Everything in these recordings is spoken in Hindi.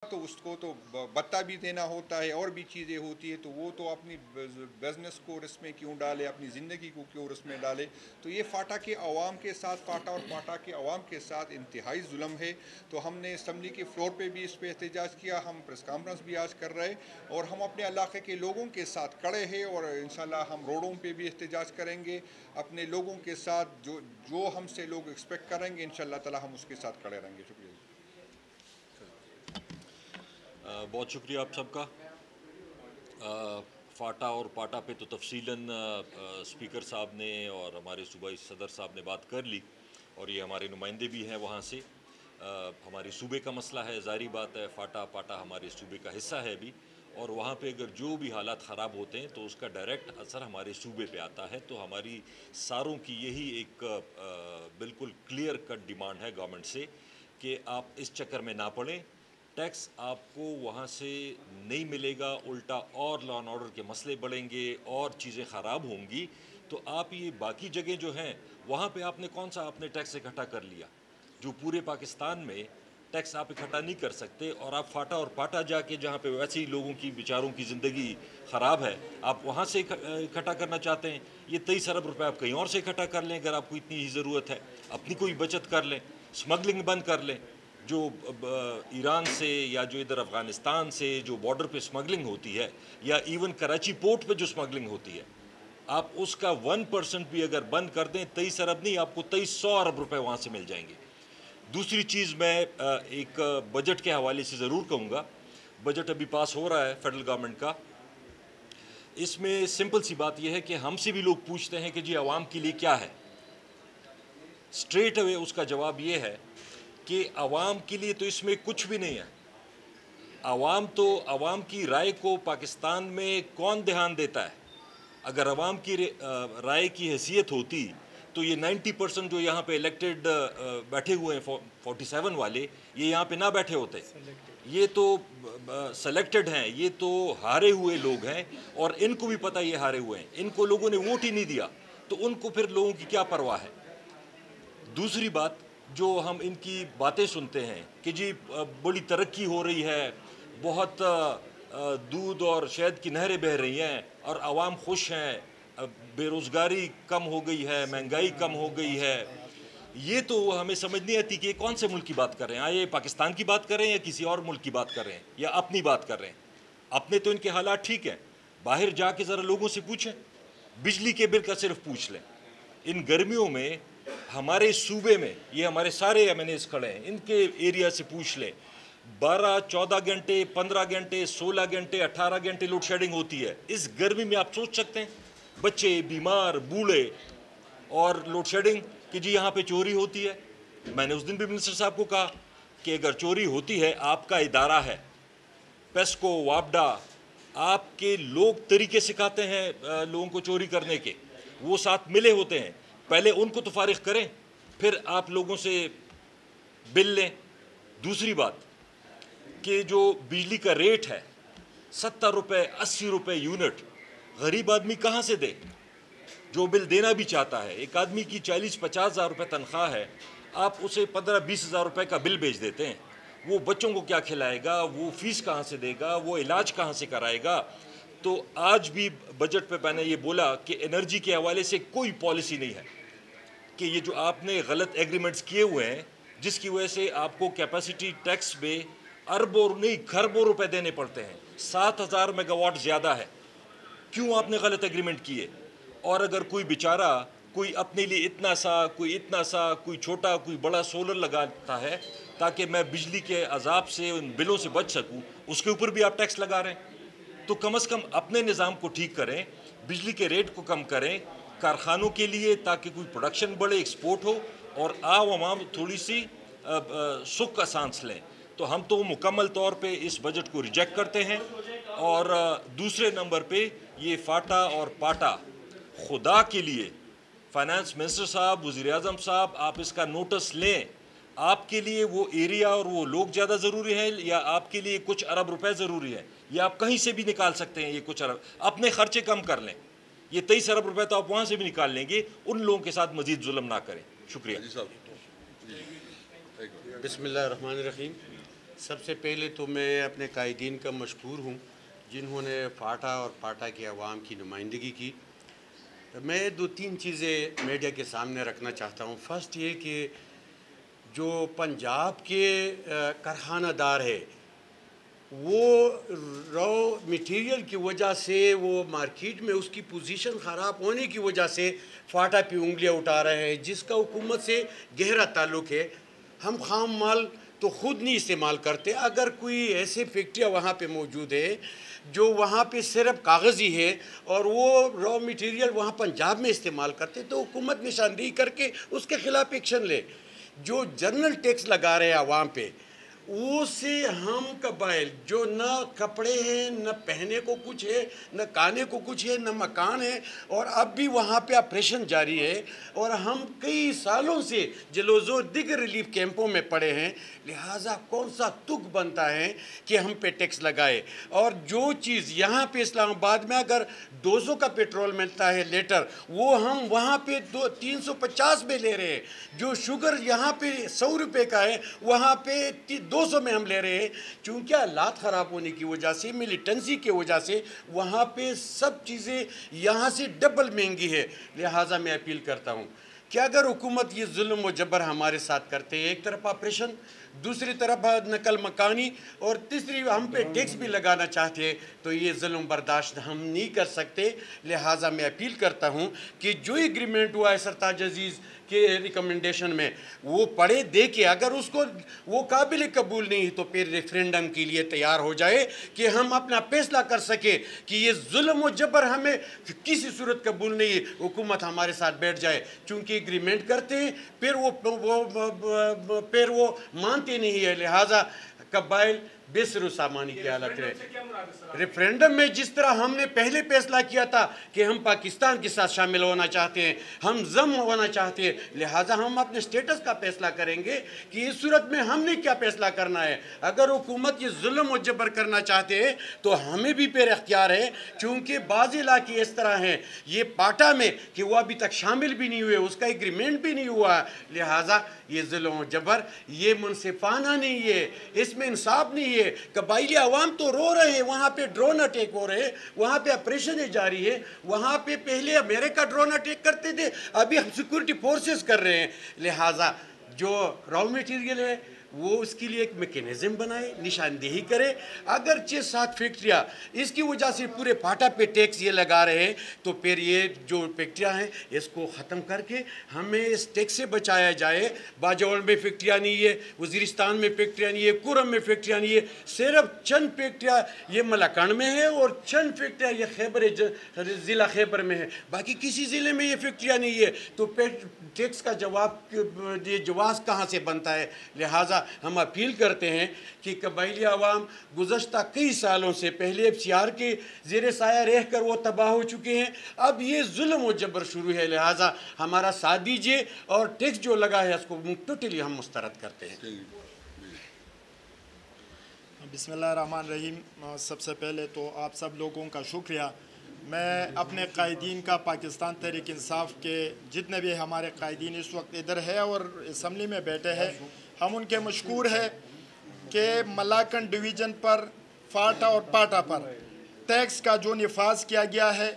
तो उसको तो भत्ता भी देना होता है और भी चीज़ें होती है, तो वो तो अपनी बिजनेस को रिस्क में क्यों डाले, अपनी ज़िंदगी को क्यों रिस्क में डाले। तो ये फाटा के अवाम के साथ, फाटा और पाटा के अवाम के साथ इंतहाई जुल्म है। तो हमने असम्बली के फ्लोर पे भी इस पर एहतजाज किया, हम प्रेस कॉन्फ्रेंस भी आज कर रहे, और हम अपने इलाके के लोगों के साथ खड़े हैं, और इंशाल्लाह हम रोडों पे भी एहतजाज करेंगे अपने लोगों के साथ। जो जो हमसे लोग एक्सपेक्ट करेंगे, इंशाल्लाह ताला हम उसके साथ खड़े रहेंगे। शुक्रिया। बहुत शुक्रिया आप सबका। फ़ाटा और पाटा पे तो तफसीलन स्पीकर साहब ने और हमारे सूबाई सदर साहब ने बात कर ली, और ये हमारे नुमाइंदे भी हैं वहाँ से। हमारे सूबे का मसला है, ज़ाहिर बात है, फ़ाटा पाटा हमारे सूबे का हिस्सा है भी, और वहाँ पे अगर जो भी हालात ख़राब होते हैं तो उसका डायरेक्ट असर हमारे सूबे पे आता है। तो हमारी सारों की यही एक बिल्कुल क्लियर कट डिमांड है गवर्नमेंट से कि आप इस चक्कर में ना पड़ें। टैक्स आपको वहाँ से नहीं मिलेगा, उल्टा और लॉ एंड ऑर्डर के मसले बढ़ेंगे और चीज़ें ख़राब होंगी। तो आप ये बाकी जगह जो हैं वहाँ पे आपने कौन सा आपने टैक्स इकट्ठा कर लिया, जो पूरे पाकिस्तान में टैक्स आप इकट्ठा नहीं कर सकते, और आप फाटा और पाटा जाके जहाँ पे वैसे ही लोगों की बेचारों की ज़िंदगी ख़राब है आप वहाँ से इकट्ठा करना चाहते हैं। ये 23 अरब रुपये आप कहीं और से इकट्ठा कर लें अगर आपको इतनी ही ज़रूरत है, अपनी कोई बचत कर लें, स्मगलिंग बंद कर लें। जो ईरान से या जो इधर अफ़गानिस्तान से जो बॉर्डर पे स्मगलिंग होती है, या इवन कराची पोर्ट पे जो स्मगलिंग होती है, आप उसका 1% भी अगर बंद कर दें, 23 अरब नहीं, आपको 2300 अरब रुपए वहाँ से मिल जाएंगे। दूसरी चीज़ मैं एक बजट के हवाले से ज़रूर कहूँगा। बजट अभी पास हो रहा है फेडरल गवर्नमेंट का। इसमें सिंपल सी बात यह है कि हमसे भी लोग पूछते हैं कि जी आवाम के लिए क्या है। स्ट्रेट अवे उसका जवाब ये है कि आवाम के लिए तो इसमें कुछ भी नहीं है। आवाम की राय को पाकिस्तान में कौन ध्यान देता है? अगर आवाम की राय की हैसियत होती तो ये 90% जो यहाँ पे इलेक्टेड बैठे हुए हैं 47 वाले, ये यहाँ पे ना बैठे होते। ये तो सेलेक्टेड हैं, ये तो हारे हुए लोग हैं, और इनको भी पता ये हारे हुए हैं, इनको लोगों ने वोट ही नहीं दिया, तो उनको फिर लोगों की क्या परवाह है। दूसरी बात, जो हम इनकी बातें सुनते हैं कि जी बड़ी तरक्की हो रही है, बहुत दूध और शहद की नहरें बह रही हैं और आवाम खुश हैं, बेरोज़गारी कम हो गई है, महंगाई कम हो गई है, ये तो हमें समझ नहीं आती कि ये कौन से मुल्क की बात कर रहे हैं। ये पाकिस्तान की बात कर रहे हैं या किसी और मुल्क की बात कर रहे हैं या अपनी बात कर रहे हैं। अपने तो इनके हालात ठीक हैं, बाहर जाके ज़रा लोगों से पूछें, बिजली के बिल का सिर्फ पूछ लें। इन गर्मियों में हमारे सूबे में, ये हमारे सारे एमएनएस खड़े हैं, इनके एरिया से पूछ लें, 12, 14 घंटे, 15 घंटे, 16 घंटे, 18 घंटे लोड शेडिंग होती है। इस गर्मी में आप सोच सकते हैं, बच्चे, बीमार, बूढ़े, और लोड शेडिंग कि जी यहाँ पे चोरी होती है। मैंने उस दिन भी मिनिस्टर साहब को कहा कि अगर चोरी होती है, आपका इदारा है पेस्को, वापडा, आपके लोग तरीके सिखाते हैं लोगों को चोरी करने के, वो साथ मिले होते हैं, पहले उनको तो फारिग करें, फिर आप लोगों से बिल लें। दूसरी बात कि जो बिजली का रेट है 70 रुपये, 80 रुपये यूनिट, गरीब आदमी कहाँ से दे? जो बिल देना भी चाहता है, एक आदमी की 40-50 हज़ार रुपये तनख्वाह है, आप उसे 15-20 हज़ार रुपये का बिल भेज देते हैं, वो बच्चों को क्या खिलाएगा, वो फीस कहाँ से देगा, वो इलाज कहाँ से कराएगा। तो आज भी बजट पे मैंने ये बोला कि एनर्जी के हवाले से कोई पॉलिसी नहीं है, कि ये जो आपने गलत एग्रीमेंट्स किए हुए हैं, जिसकी वजह से आपको कैपेसिटी टैक्स में अरबों नहीं खरबों रुपए देने पड़ते हैं, 7,000 मेगावाट ज़्यादा है, क्यों आपने गलत एग्रीमेंट किए? और अगर कोई बेचारा कोई अपने लिए इतना सा, कोई इतना सा, कोई छोटा, कोई बड़ा सोलर लगाता है ताकि मैं बिजली के अजाब से, उन बिलों से बच सकूं, उसके ऊपर भी आप टैक्स लगा रहे हैं। तो कम से कम अपने निज़ाम को ठीक करें, बिजली के रेट को कम करें कारखानों के लिए, ताकि कोई प्रोडक्शन बढ़े, एक्सपोर्ट हो, और आवाम थोड़ी सी सुख का सांस लें। तो हम तो मुकम्मल तौर पे इस बजट को रिजेक्ट करते हैं। और दूसरे नंबर पे ये फाटा और पाटा, खुदा के लिए फाइनेंस मिनिस्टर साहब, वज़ीर आज़म साहब, आप इसका नोटिस लें। आपके लिए वो एरिया और वो लोग ज़्यादा ज़रूरी है, या आपके लिए कुछ अरब रुपए ज़रूरी है? या आप कहीं से भी निकाल सकते हैं ये कुछ अरब, अपने खर्चे कम कर लें। ये 23 अरब रुपए तो आप वहाँ से भी निकाल लेंगे, उन लोगों के साथ मजीद जुल्म ना करें। शुक्रिया। बिस्मिल्लाहिर्रहमानिर्रहीम। सबसे पहले तो मैं अपने कायदीन का मशकूर हूँ जिन्होंने फाटा और पाटा के अवाम की नुमाइंदगी की। मैं दो तीन चीज़ें मीडिया के सामने रखना चाहता हूँ। फ़र्स्ट ये कि जो पंजाब के कारखानादार है वो रॉ मटेरियल की वजह से वो मार्केट में उसकी पोजीशन ख़राब होने की वजह से फाटा पे उंगलियां उठा रहे हैं, जिसका हुकूमत से गहरा ताल्लुक़ है। हम खाम माल तो ख़ुद नहीं इस्तेमाल करते। अगर कोई ऐसे फैक्ट्रियाँ वहाँ पे मौजूद है जो वहाँ पे सिर्फ कागज़ी है और वो रॉ मटेरियल वहाँ पंजाब में इस्तेमाल करते, तो हुकूमत निशानदेही करके उसके ख़िलाफ़ एक्शन ले। जो जनरल टैक्स लगा रहे हैं आवाम पे, उससे हम कबाइल जो न कपड़े हैं, न पहने को कुछ है, न खाने को कुछ है, न मकान है, और अब भी वहाँ पे ऑपरेशन जारी है और हम कई सालों से जलोज़ो दिगर रिलीफ कैंपों में पड़े हैं। लिहाजा कौन सा तुक बनता है कि हम पे टैक्स लगाए। और जो चीज़ यहाँ पे इस्लामाबाद में अगर 200 का पेट्रोल मिलता है लीटर, वो हम वहाँ पे 350 में ले रहे हैं। जो शुगर यहाँ पे 100 रुपये का है, वहाँ पे 200 में हम ले रहे हैं। चूँकि हालात ख़राब होने की वजह से, मिलिटेंसी की वजह से वहाँ पे सब चीज़ें यहाँ से डबल महंगी है। लिहाजा मैं अपील करता हूँ कि अगर हुकूमत ये जुल्म व जबर हमारे साथ करते हैं, एक तरफ ऑपरेशन, दूसरी तरफ नकल मकानी, और तीसरी हम पे टैक्स भी लगाना चाहते हैं, तो ये जुल्म बर्दाश्त हम नहीं कर सकते। लिहाजा मैं अपील करता हूँ कि जो एग्रीमेंट हुआ है सरताज अजीज़ के रिकमेंडेशन में, वो पढ़े दे के अगर उसको वो काबिल कबूल नहीं है तो फिर रेफरेंडम के लिए तैयार हो जाए कि हम अपना फैसला कर सके कि ये जुल्म व जबर हमें किसी सूरत कबूल नहीं है। हुकूमत हमारे साथ बैठ जाए, चूँकि एग्रीमेंट करते हैं फिर वो मानते नहीं है। लिहाजा कबाइल बेसर सामानी की हालत है। रेफरेंडम में जिस तरह हमने पहले फैसला किया था कि हम पाकिस्तान के साथ शामिल होना चाहते हैं, हम जम होना चाहते हैं, लिहाजा हम अपने स्टेटस का फैसला करेंगे कि इस सूरत में हमने क्या फैसला करना है। अगर हुकूमत ये जुल्म व जबर करना चाहते हैं तो हमें भी फिर इख्तियार है, चूँकि बाज़ इलाके इस तरह हैं ये पाटा में कि वो अभी तक शामिल भी नहीं हुए, उसका एग्रीमेंट भी नहीं हुआ। लिहाजा ये जुल्म व जबर ये मुनसिफाना नहीं है, इसमें इंसाफ नहीं है। कबाइली आवाम तो रो रहे हैं, वहाँ पे ड्रोन अटैक हो रहे हैं, वहाँ पे ऑपरेशन जारी है। वहाँ पे पहले अमेरिका ड्रोन अटैक करते थे, अभी हम सिक्योरिटी फोर्सेस कर रहे हैं। लिहाजा जो रॉ मटेरियल है वो उसके लिए एक मैकेनिज़्म बनाए, निशानदेही करे। अगर 6-7 फैक्ट्रियाँ इसकी वजह से पूरे फाटा पे टैक्स ये लगा रहे हैं, तो फिर ये जो फैक्ट्रियाँ हैं इसको ख़त्म करके हमें इस टैक्स से बचाया जाए। बाजौल में फैक्ट्रियाँ नहीं है, वज़ीरिस्तान में फैक्ट्रियाँ नहीं है, कुरम में फैक्ट्रियाँ नहीं है, सिर्फ चंद फैक्ट्रियाँ ये मलाकंड में है और चंद फैक्ट्रियाँ ये खैबर ज़िला खैबर में है, बाकी किसी ज़िले में ये फैक्ट्रियाँ नहीं है। तो टैक्स का ये जवाब कहाँ से बनता है। लिहाजा हम अपील करते हैं कि कबाइली आवाम गुज़श्ता कई सालों से पहले FCR के ज़ेर साया रह कर वो तबाह हो चुके हैं, अब ये जुल्म व जबर शुरू है। लिहाजा हमारा साथ दीजिए और टैक्स जो लगा है उसको टोटली हम मुस्तरद करते हैं। बिस्मिल्लाहिर्रहमानिर्रहीम। सबसे पहले तो आप सब लोगों का शुक्रिया। मैं अपने कायदीन का, पाकिस्तान तहरीक इंसाफ के जितने भी हमारे कायदीन इस वक्त इधर है और असम्बली में बैठे हैं, हम उनके मशकूर है कि मलाकन डिवीज़न पर, फाटा और पाटा पर टैक्स का जो निफाज किया गया है,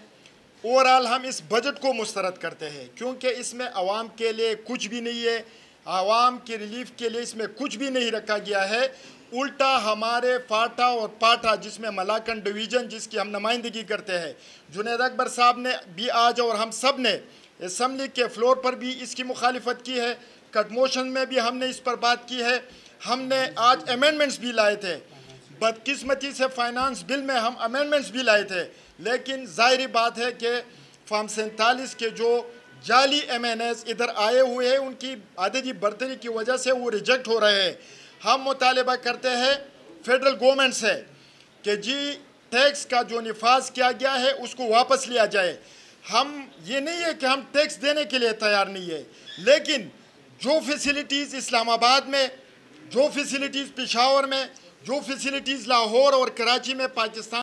ओवरऑल हम इस बजट को मुस्तरद करते हैं, क्योंकि इसमें आवाम के लिए कुछ भी नहीं है, आवाम के रिलीफ के लिए इसमें कुछ भी नहीं रखा गया है। उल्टा हमारे फाटा और पाटा जिसमें मलाकन डिवीज़न जिसकी हम नुमाइंदगी करते हैं, जुनैद अकबर साहब ने भी आज और हम सब ने असम्बली के फ्लोर पर भी इसकी मुखालिफत की है, कट मोशन में भी हमने इस पर बात की है, हमने आज अमेंडमेंट्स भी लाए थे। बदकिस्मती से फाइनेंस बिल में हम अमेंडमेंट्स भी लाए थे, लेकिन ज़ाहिरी बात है कि फॉर्म 47 के जो जाली MNS इधर आए हुए हैं उनकी आददी बर्तरी की वजह से वो रिजेक्ट हो रहे हैं। हम मुतालिबा करते हैं फेडरल गवर्नमेंट से कि जी टैक्स का जो निफाज किया गया है उसको वापस लिया जाए। हम ये नहीं है कि हम टैक्स देने के लिए तैयार नहीं है, लेकिन जो फैसिलिटीज़ इस्लामाबाद में, जो फैसिलिटीज़ पेशावर में, जो फैसिलिटीज़ लाहौर और कराची में पाकिस्तान